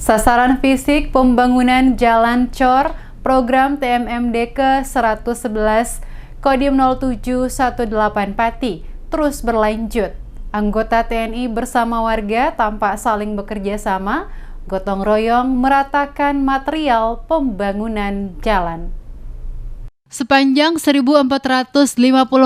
Sasaran fisik pembangunan Jalan Cor program TMMD ke-111 Kodim 0718 Pati terus berlanjut. Anggota TNI bersama warga tampak saling bekerja sama, gotong royong meratakan material pembangunan jalan. Sepanjang 1.450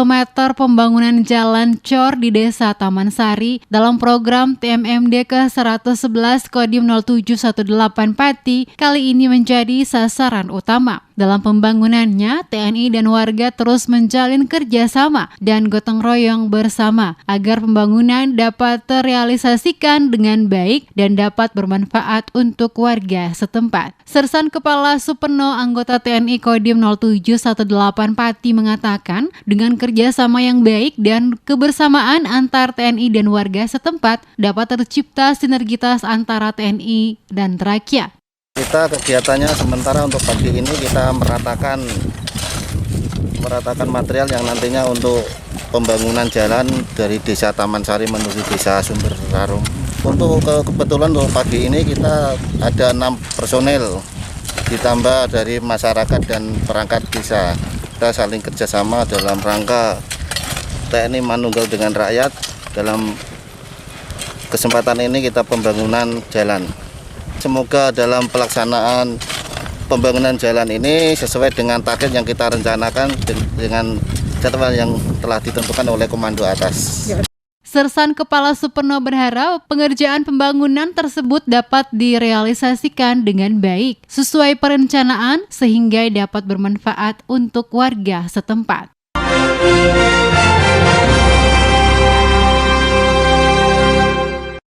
meter pembangunan jalan cor di Desa Taman Sari dalam program TMMD ke-111 Kodim 0718 Pati kali ini menjadi sasaran utama. Dalam pembangunannya, TNI dan warga terus menjalin kerjasama dan gotong royong bersama agar pembangunan dapat terrealisasikan dengan baik dan dapat bermanfaat untuk warga setempat. Sersan Kepala Supeno anggota TNI Kodim 0718 Pati mengatakan dengan kerjasama yang baik dan kebersamaan antar TNI dan warga setempat dapat tercipta sinergitas antara TNI dan rakyat. Kita kegiatannya sementara untuk pagi ini kita meratakan material yang nantinya untuk pembangunan jalan dari Desa Taman Sari menuju Desa Sumber Rarum. Untuk kebetulan untuk pagi ini kita ada 6 personel ditambah dari masyarakat dan perangkat desa. Kita saling kerjasama dalam rangka TNI manunggal dengan rakyat. Dalam kesempatan ini kita pembangunan jalan. Semoga dalam pelaksanaan pembangunan jalan ini sesuai dengan target yang kita rencanakan dengan jadwal yang telah ditentukan oleh komando atas. Sersan Kepala Supeno berharap pengerjaan pembangunan tersebut dapat direalisasikan dengan baik sesuai perencanaan sehingga dapat bermanfaat untuk warga setempat.